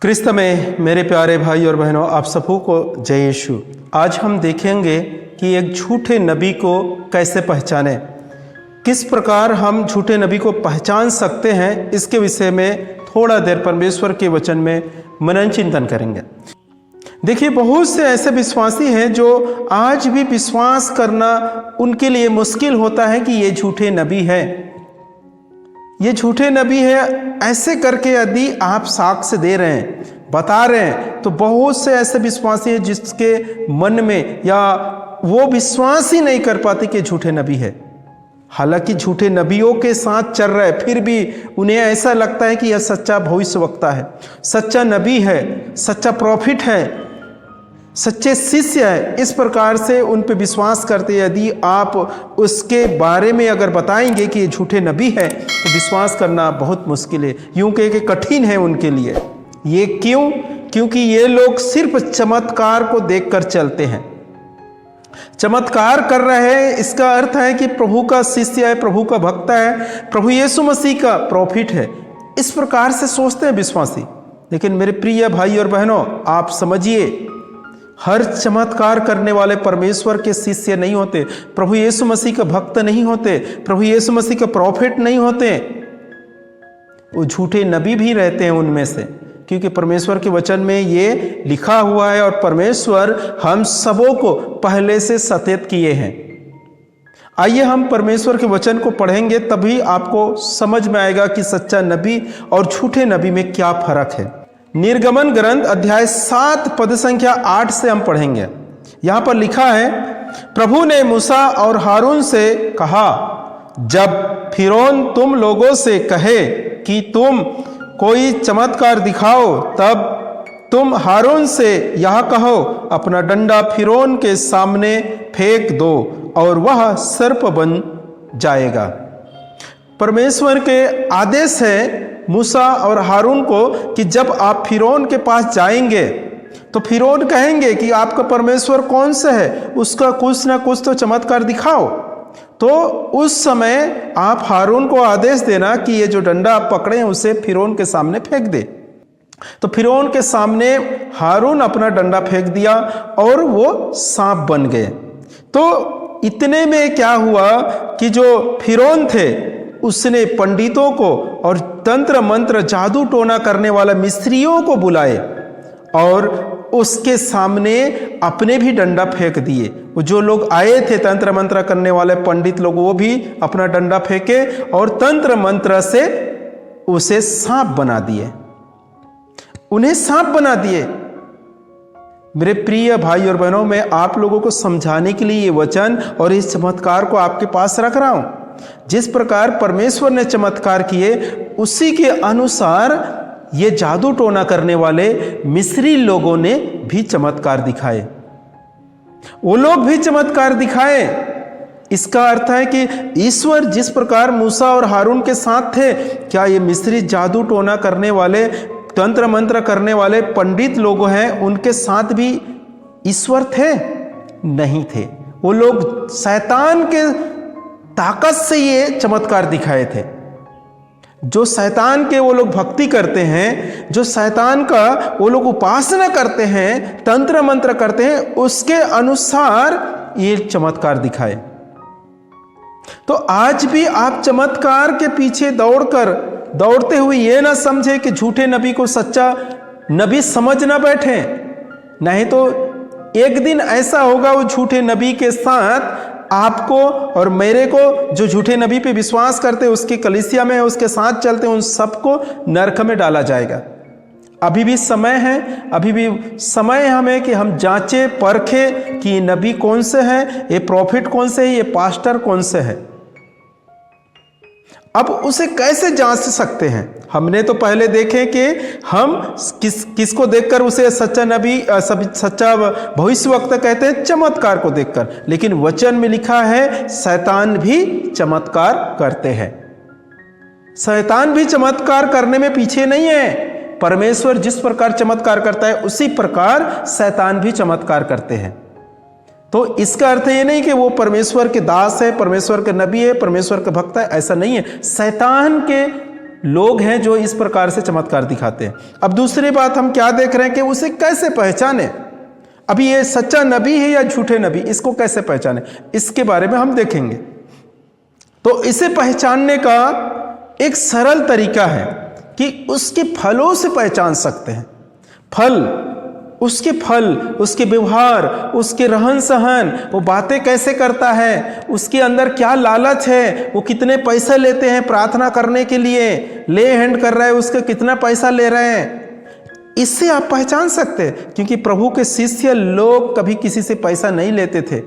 क्रिस्त में मेरे प्यारे भाई और बहनों, आप सबों को जय यीशु। आज हम देखेंगे कि एक झूठे नबी को कैसे पहचानें, किस प्रकार हम झूठे नबी को पहचान सकते हैं। इसके विषय में थोड़ा देर परमेश्वर के वचन में मनन चिंतन करेंगे। देखिए, बहुत से ऐसे विश्वासी हैं जो आज भी विश्वास करना उनके लिए मुश्किल होता है कि ये झूठे नबी है, ये झूठे नबी है। ऐसे करके यदि आप साक्ष्य दे रहे हैं, बता रहे हैं, तो बहुत से ऐसे विश्वासी हैं जिसके मन में या वो विश्वास ही नहीं कर पाते कि झूठे नबी है। हालांकि झूठे नबियों के साथ चल रहे, फिर भी उन्हें ऐसा लगता है कि यह सच्चा भविष्यवक्ता है, सच्चा नबी है, सच्चा प्रॉफिट है, सच्चे शिष्य है। इस प्रकार से उन पे विश्वास करते। यदि आप उसके बारे में अगर बताएंगे कि ये झूठे नबी है, तो विश्वास करना बहुत मुश्किल है, यूं कह के कठिन है उनके लिए। ये क्यों? क्योंकि ये लोग सिर्फ चमत्कार को देखकर चलते हैं। चमत्कार कर रहे हैं, इसका अर्थ है कि प्रभु का शिष्य है, प्रभु का भक्त है, प्रभु यीशु मसीह का प्रॉफिट है। इस प्रकार से सोचते हैं विश्वासी। लेकिन मेरे प्रिय भाई और बहनों, आप समझिए, हर चमत्कार करने वाले परमेश्वर के शिष्य नहीं होते, प्रभु यीशु मसीह का भक्त नहीं होते, प्रभु यीशु मसीह का प्रॉफिट नहीं होते। वो झूठे नबी भी रहते हैं उनमें से, क्योंकि परमेश्वर के वचन में ये लिखा हुआ है और परमेश्वर हम सबों को पहले से सचेत किए हैं। आइए हम परमेश्वर के वचन को पढ़ेंगे, तभी आपको समझ में आएगा कि सच्चा नबी और झूठे नबी में क्या फर्क है। निर्गमन ग्रंथ अध्याय 7 पद संख्या 8 से हम पढ़ेंगे। यहां पर लिखा है, प्रभु ने मूसा और हारून से कहा, जब फिरौन तुम लोगों से कहे कि तुम कोई चमत्कार दिखाओ, तब तुम हारून से यह कहो, अपना डंडा फिरौन के सामने फेंक दो और वह सर्प बन जाएगा। परमेश्वर के आदेश है मूसा और हारून को कि जब आप फिरौन के पास जाएंगे तो फिरौन कहेंगे कि आपका परमेश्वर कौन सा है, उसका कुछ ना कुछ तो चमत्कार दिखाओ। तो उस समय आप हारून को आदेश देना कि ये जो डंडा आप पकड़े हैं उसे फिरौन के सामने फेंक दे। तो फिरौन के सामने हारून अपना डंडा फेंक दिया और वो सांप बन गए। तो इतने में क्या हुआ कि जो फिरौन थे उसने पंडितों को और तंत्र मंत्र जादू टोना करने वाला मिस्त्रियों को बुलाए और उसके सामने अपने भी डंडा फेंक दिए। वो जो लोग आए थे तंत्र मंत्र करने वाले पंडित लोग, वो भी अपना डंडा फेंके और तंत्र मंत्र से उसे सांप बना दिए, उन्हें सांप बना दिए। मेरे प्रिय भाई और बहनों, मैं आप लोगों को समझाने के लिए ये वचन और इस चमत्कार को आपके पास रख रहा हूं। जिस प्रकार परमेश्वर ने चमत्कार किए, उसी के अनुसार ये जादू टोना करने वाले मिस्री लोगों ने भी चमत्कार दिखाए। वो लोग भी चमत्कार दिखाए। इसका अर्थ है कि ईश्वर जिस प्रकार मूसा और हारून के साथ थे, क्या ये मिस्री जादू टोना करने वाले, तंत्र मंत्र करने वाले पंडित लोग हैं, उनके साथ भी ईश्वर थे? नहीं थे। वो लोग शैतान के ताकत से ये चमत्कार दिखाए थे। जो शैतान के वो लोग भक्ति करते हैं, जो शैतान का वो लोग उपासना करते हैं, तंत्र मंत्र करते हैं, उसके अनुसार ये चमत्कार दिखाए। तो आज भी आप चमत्कार के पीछे दौड़ते हुए ये ना समझे कि झूठे नबी को सच्चा नबी समझ ना बैठे। नहीं तो एक दिन ऐसा होगा, वो झूठे नबी के साथ आपको और मेरे को, जो झूठे नबी पे विश्वास करते, उसकी कलीसिया में उसके साथ चलते, उन सबको नरक में डाला जाएगा। अभी भी समय है, अभी भी समय है हमें कि हम जांचे परखे कि ये नबी कौन से है, ये प्रॉफिट कौन से है, ये पास्टर कौन से है। अब उसे कैसे जांच सकते हैं? हमने तो पहले देखे कि हम किसको देखकर उसे सच्चा नबी, सच्चा भविष्यवक्ता कहते हैं? चमत्कार को देखकर। लेकिन वचन में लिखा है शैतान भी चमत्कार करते हैं। शैतान भी चमत्कार करने में पीछे नहीं है। परमेश्वर जिस प्रकार चमत्कार करता है, उसी प्रकार शैतान भी चमत्कार करते हैं। तो इसका अर्थ ये नहीं कि वो परमेश्वर के दास है, परमेश्वर के नबी है, परमेश्वर का भक्त है, ऐसा नहीं है। शैतान के लोग हैं जो इस प्रकार से चमत्कार दिखाते हैं। अब दूसरी बात हम क्या देख रहे हैं कि उसे कैसे पहचाने। अभी ये सच्चा नबी है या झूठे नबी, इसको कैसे पहचाने, इसके बारे में हम देखेंगे। तो इसे पहचानने का एक सरल तरीका है कि उसके फलों से पहचान सकते हैं। फल, उसके व्यवहार, उसके रहन सहन, वो बातें कैसे करता है, उसके अंदर क्या लालच है, वो कितने पैसे लेते हैं प्रार्थना करने के लिए, ले हैंड कर रहा है, उसका कितना पैसा ले रहे हैं, इससे आप पहचान सकते हैं। क्योंकि प्रभु के शिष्य लोग कभी किसी से पैसा नहीं लेते थे।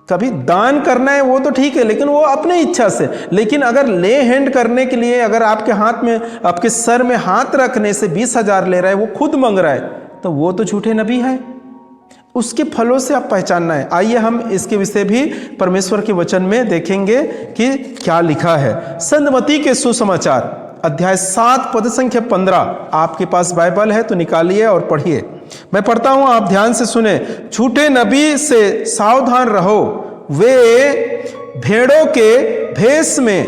कभी दान करना है वो तो ठीक है, लेकिन वो अपने इच्छा से। लेकिन अगर ले हैंड करने के लिए अगर आपके हाथ में, आपके सर में हाथ रखने से 20,000 ले रहा है, वो खुद मांग रहा है, तो वो तो झूठे नबी है। उसके फलों से आप पहचानना है। आइए हम इसके विषय भी परमेश्वर के वचन में देखेंगे कि क्या लिखा है। संत मत्ती के सुसमाचार अध्याय 7 पद संख्या 15, आपके पास बाइबल है तो निकालिए और पढ़िए। मैं पढ़ता हूं, आप ध्यान से सुने। झूठे नबी से सावधान रहो, वे भेड़ों के भेष में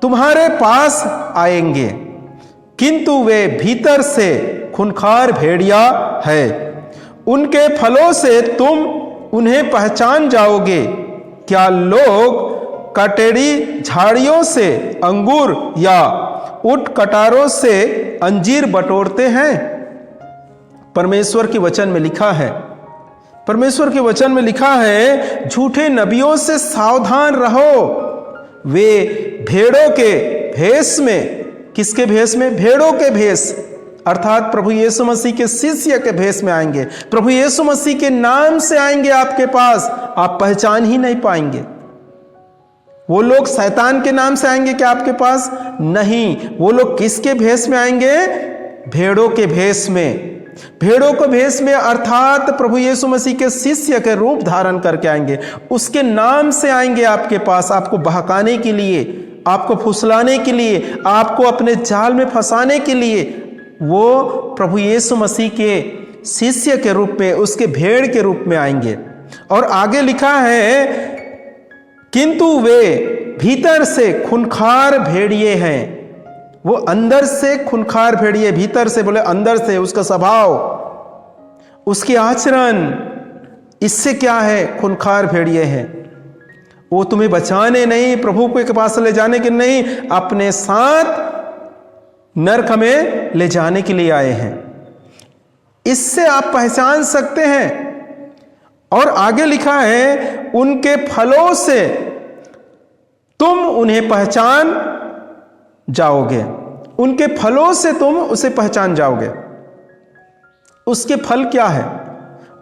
तुम्हारे पास आएंगे, किंतु वे भीतर से खूंखार भेड़िया है। उनके फलों से तुम उन्हें पहचान जाओगे। क्या लोग कटेरी झाड़ियों से अंगूर या ऊंट कटारों से अंजीर बटोरते हैं? परमेश्वर के वचन में लिखा है, परमेश्वर के वचन में लिखा है, झूठे नबियों से सावधान रहो, वे भेड़ों के भेष में, किसके भेष में? भेड़ों के भेष, अर्थात प्रभु यीशु मसीह के शिष्य के भेष में आएंगे। प्रभु यीशु मसीह के नाम से आएंगे आपके पास, आप पहचान ही नहीं पाएंगे। वो लोग शैतान के नाम से आएंगे क्या आपके पास? नहीं। वो लोग किसके भेष में आएंगे? भेड़ों के भेष में। भेड़ों के भेष में अर्थात प्रभु यीशु मसीह के शिष्य के रूप धारण करके आएंगे। उसके नाम से आएंगे आपके पास, आपको बहकाने के लिए, आपको फुसलाने के लिए, आपको अपने जाल में फंसाने के लिए। वो प्रभु यीशु मसीह के शिष्य के रूप में, उसके भेड़ के रूप में आएंगे। और आगे लिखा है, किंतु वे भीतर से खूंखार भेड़िए हैं। वो अंदर से खूंखार भेड़िए, भीतर से बोले अंदर से, उसका स्वभाव, उसकी आचरण, इससे क्या है? खूंखार भेड़िए हैं। वो तुम्हें बचाने नहीं, प्रभु के पास ले जाने के नहीं, अपने साथ नरक में ले जाने के लिए आए हैं। इससे आप पहचान सकते हैं। और आगे लिखा है, उनके फलों से तुम उन्हें पहचान जाओगे। उनके फलों से तुम उसे पहचान जाओगे। उसके फल क्या है?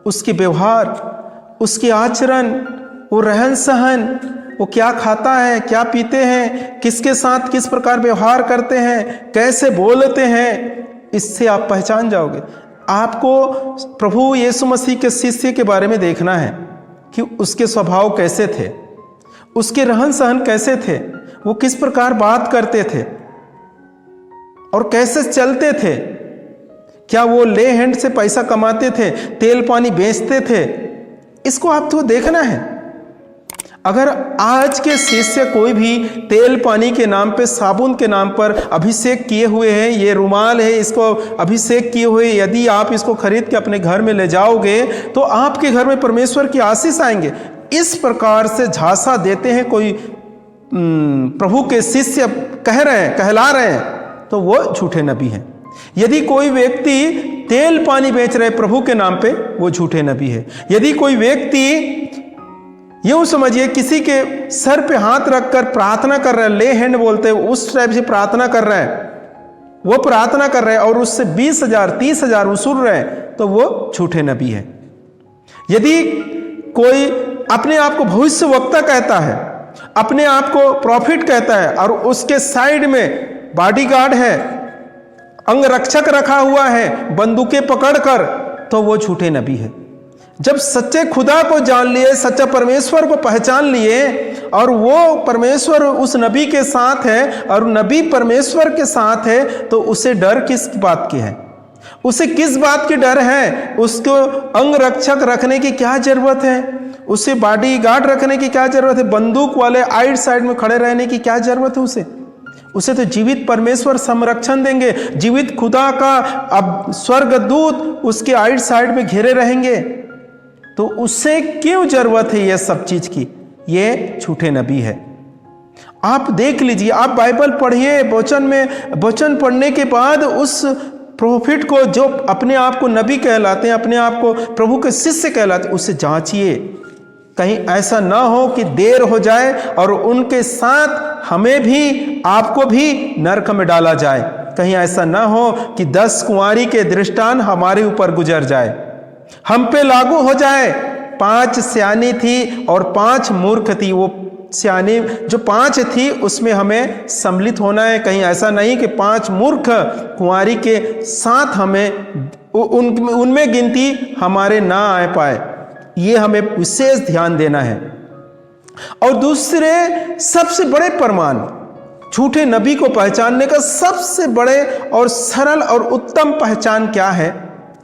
उसके व्यवहार, उसके आचरण, वो रहन सहन, वो क्या खाता है, क्या पीते हैं, किसके साथ किस प्रकार व्यवहार करते हैं, कैसे बोलते हैं, इससे आप पहचान जाओगे। आपको प्रभु यीशु मसीह के शिष्य के बारे में देखना है कि उसके स्वभाव कैसे थे, उसके रहन सहन कैसे थे, वो किस प्रकार बात करते थे और कैसे चलते थे। क्या वो ले हैंड से पैसा कमाते थे, तेल पानी बेचते थे? इसको आपको देखना है। अगर आज के शिष्य कोई भी तेल पानी के नाम पे, साबुन के नाम पर अभिषेक किए हुए हैं, ये रुमाल है, इसको अभिषेक किए हुए, यदि आप इसको खरीद के अपने घर में ले जाओगे तो आपके घर में परमेश्वर की आशीष आएंगे। इस प्रकार से झांसा देते हैं कोई प्रभु के शिष्य कहला रहे हैं, तो वो झूठे नबी हैं। यदि कोई व्यक्ति तेल पानी बेच रहे प्रभु के नाम पे, वो झूठे नबी है। यदि कोई व्यक्ति यूं समझिए किसी के सर पे हाथ रखकर प्रार्थना कर रहा है, ले हैंड बोलते हैं, उस टाइप से प्रार्थना कर रहा है, वो प्रार्थना कर रहे हैं और उससे 20,000 30,000 वसूल रहे हैं, तो वो झूठे नबी है। यदि कोई अपने आप को भविष्यवक्ता कहता है, अपने आप को प्रॉफिट कहता है और उसके साइड में बॉडीगार्ड है, अंगरक्षक रखा हुआ है बंदूकें पकड़कर, तो वो झूठे नबी है। जब सच्चे खुदा को जान लिए, सच्चा परमेश्वर को पहचान लिए और वो परमेश्वर उस नबी के साथ है और नबी परमेश्वर के साथ है, तो उसे डर किस बात की है? उसे किस बात की डर है? उसको अंगरक्षक रखने की क्या जरूरत है? उसे बॉडीगार्ड रखने की क्या जरूरत है? बंदूक वाले आइड साइड में खड़े रहने की क्या जरूरत है? उसे तो जीवित परमेश्वर संरक्षण देंगे, जीवित खुदा का अब स्वर्गदूत उसके आइट साइड में घिरे रहेंगे। तो उससे क्यों जरूरत है ये सब चीज की? ये झूठे नबी है। आप देख लीजिए, आप बाइबल पढ़िए, वचन पढ़ने के बाद उस प्रोफिट को, जो अपने आप को नबी कहलाते हैं, अपने आप को प्रभु के शिष्य कहलाते हैं, उसे जांचिए। कहीं ऐसा ना हो कि देर हो जाए और उनके साथ हमें भी, आपको भी नरक में डाला जाए। कहीं ऐसा ना हो कि 10 कुंवारी के दृष्टांत हमारे ऊपर गुजर जाए, हम पे लागू हो जाए। 5 स्यानी थी और 5 मूर्ख थी। वो स्यानी जो 5 थी उसमें हमें सम्मिलित होना है। कहीं ऐसा नहीं कि 5 मूर्ख कुंवारी के साथ हमें उनमें गिनती हमारे ना आ पाए। ये हमें विशेष ध्यान देना है। और दूसरे सबसे बड़े प्रमाण, झूठे नबी को पहचानने का सबसे बड़े और सरल और उत्तम पहचान क्या है,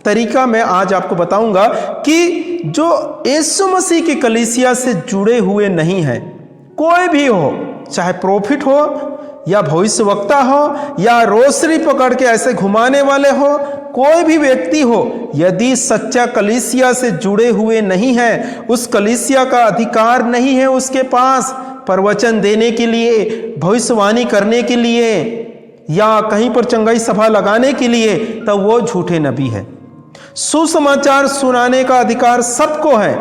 तरीका मैं आज आपको बताऊंगा कि जो यीशु मसीह की कलीसिया से जुड़े हुए नहीं है, कोई भी हो, चाहे प्रोफिट हो या भविष्यवक्ता हो या रोसरी पकड़ के ऐसे घुमाने वाले हो, कोई भी व्यक्ति हो, यदि सच्चा कलीसिया से जुड़े हुए नहीं है, उस कलीसिया का अधिकार नहीं है उसके पास प्रवचन देने के लिए, भविष्यवाणी करने के लिए या कहीं पर चंगाई सभा लगाने के लिए, तब वो झूठे नबी है। सुसमाचार सुनाने का अधिकार सबको है,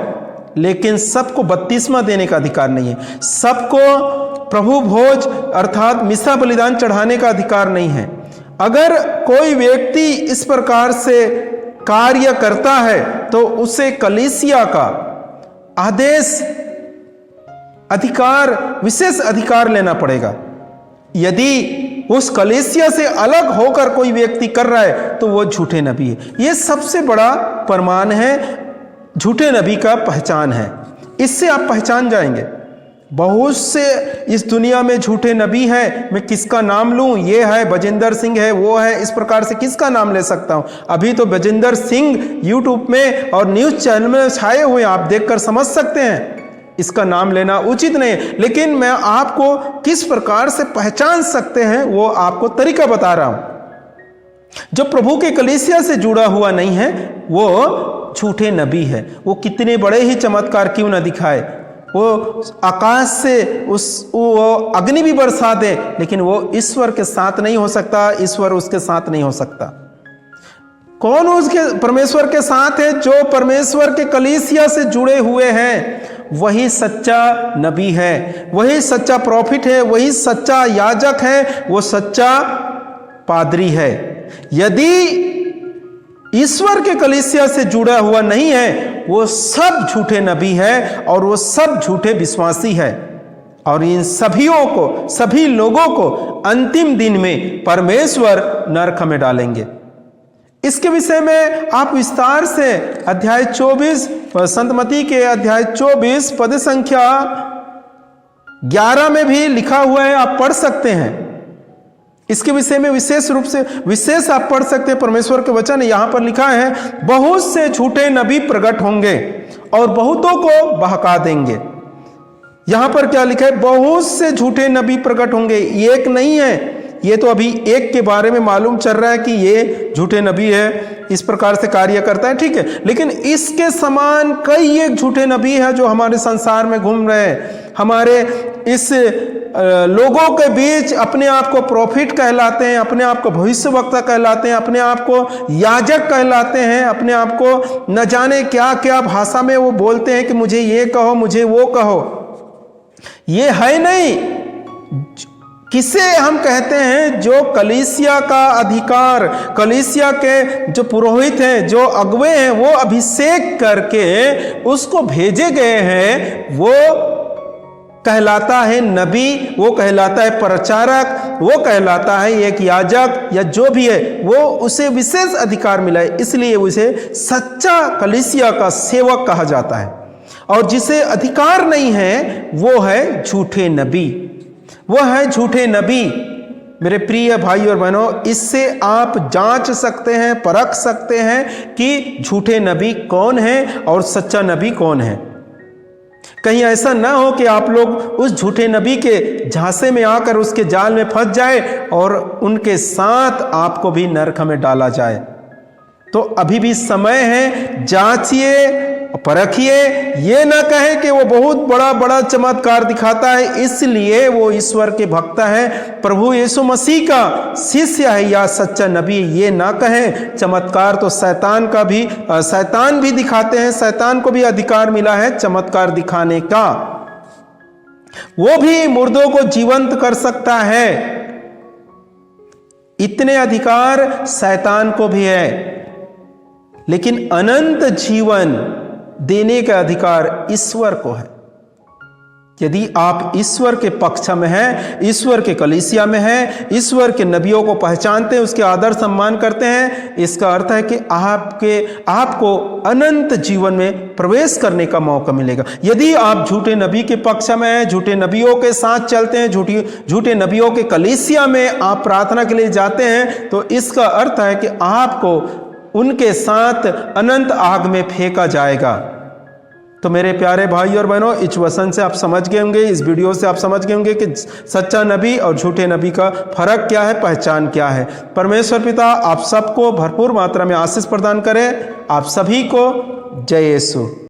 लेकिन सबको बपतिस्मा देने का अधिकार नहीं है। सबको प्रभु भोज अर्थात मिसा बलिदान चढ़ाने का अधिकार नहीं है। अगर कोई व्यक्ति इस प्रकार से कार्य करता है तो उसे कलीसिया का आदेश, अधिकार, विशेष अधिकार लेना पड़ेगा। यदि उस कलीसिया से अलग होकर कोई व्यक्ति कर रहा है तो वो झूठे नबी है। ये सबसे बड़ा प्रमाण है, झूठे नबी का पहचान है। इससे आप पहचान जाएंगे। बहुत से इस दुनिया में झूठे नबी हैं। मैं किसका नाम लूं? ये है बजिंदर सिंह है, वो है, इस प्रकार से किसका नाम ले सकता हूं? अभी तो बजिंदर सिंह यूट्यूब में और न्यूज चैनल में छाए हुए, आप देखकर समझ सकते हैं। इसका नाम लेना उचित नहीं, लेकिन मैं आपको किस प्रकार से पहचान सकते हैं वो आपको तरीका बता रहा हूं। जो प्रभु के कलीसिया से जुड़ा हुआ नहीं है वो झूठे नबी है। वो कितने बड़े ही चमत्कार क्यों न दिखाए, वो आकाश से वो अग्नि भी बरसा दे, लेकिन वो ईश्वर के साथ नहीं हो सकता, ईश्वर उसके साथ नहीं हो सकता। कौन उसके परमेश्वर के साथ है? जो परमेश्वर के कलीसिया से जुड़े हुए हैं, वही सच्चा नबी है, वही सच्चा प्रॉफिट है, वही सच्चा याजक है, वो सच्चा पादरी है। यदि ईश्वर के कलीसिया से जुड़ा हुआ नहीं है, वो सब झूठे नबी है और वो सब झूठे विश्वासी है। और इन सभियों को, सभी लोगों को अंतिम दिन में परमेश्वर नरक में डालेंगे। इसके विषय में आप विस्तार से अध्याय 24, संत मत्ती के अध्याय 24 पद संख्या 11 में भी लिखा हुआ है, आप पढ़ सकते हैं। इसके विषय में विशेष आप पढ़ सकते हैं। परमेश्वर के वचन यहां पर लिखा है, बहुत से झूठे नबी प्रकट होंगे और बहुतों को बहका देंगे। यहां पर क्या लिखा है? बहुत से झूठे नबी प्रकट होंगे। एक नहीं है, ये तो अभी एक के बारे में मालूम चल रहा है कि ये झूठे नबी है, इस प्रकार से कार्य करता है, ठीक है। लेकिन इसके समान कई एक झूठे नबी है जो हमारे संसार में घूम रहे हैं। हमारे इस लोगों के बीच अपने आप को प्रॉफिट कहलाते हैं, अपने आप को भविष्यवक्ता कहलाते हैं, अपने आप को याजक कहलाते हैं, अपने आप को न जाने क्या क्या भाषा में वो बोलते हैं कि मुझे ये कहो, मुझे वो कहो। ये है नहीं। किसे हम कहते हैं? जो कलीसिया का अधिकार, कलीसिया के जो पुरोहित हैं, जो अगुवे हैं, वो अभिषेक करके उसको भेजे गए हैं, वो कहलाता है नबी, वो कहलाता है प्रचारक, वो कहलाता है एक याजक या जो भी है, वो उसे विशेष अधिकार मिला है, इसलिए उसे सच्चा कलीसिया का सेवक कहा जाता है। और जिसे अधिकार नहीं है वो है झूठे नबी, वो है झूठे नबी। मेरे प्रिय भाई और बहनों, इससे आप जांच सकते हैं, परख सकते हैं कि झूठे नबी कौन है और सच्चा नबी कौन है। कहीं ऐसा ना हो कि आप लोग उस झूठे नबी के झांसे में आकर उसके जाल में फंस जाए और उनके साथ आपको भी नरक में डाला जाए। तो अभी भी समय है, जांचिए, परखिए। ये ना कहें कि वो बहुत बड़ा बड़ा चमत्कार दिखाता है इसलिए वो ईश्वर के भक्त है, प्रभु यीशु मसीह का शिष्य है या सच्चा नबी। ये ना कहें। चमत्कार तो शैतान भी दिखाते हैं, शैतान को भी अधिकार मिला है चमत्कार दिखाने का। वो भी मुर्दों को जीवंत कर सकता है, इतने अधिकार शैतान को भी है। लेकिन अनंत जीवन देने का अधिकार ईश्वर को है। यदि आप ईश्वर के पक्ष में हैं, ईश्वर के कलीसिया में हैं, ईश्वर के नबियों को पहचानते हैं, उसके आदर सम्मान करते हैं, इसका अर्थ है कि आपको अनंत जीवन में प्रवेश करने का मौका मिलेगा। यदि आप झूठे नबी के पक्ष में हैं, झूठे नबियों के साथ चलते हैं, झूठे नबियों के कलीसिया में आप प्रार्थना के लिए जाते हैं, तो इसका अर्थ है कि आपको उनके साथ अनंत आग में फेंका जाएगा। तो मेरे प्यारे भाई और बहनों, इस वचन से आप समझ गए होंगे, इस वीडियो से आप समझ गए होंगे कि सच्चा नबी और झूठे नबी का फर्क क्या है, पहचान क्या है। परमेश्वर पिता आप सबको भरपूर मात्रा में आशीष प्रदान करे। आप सभी को जय यीशु।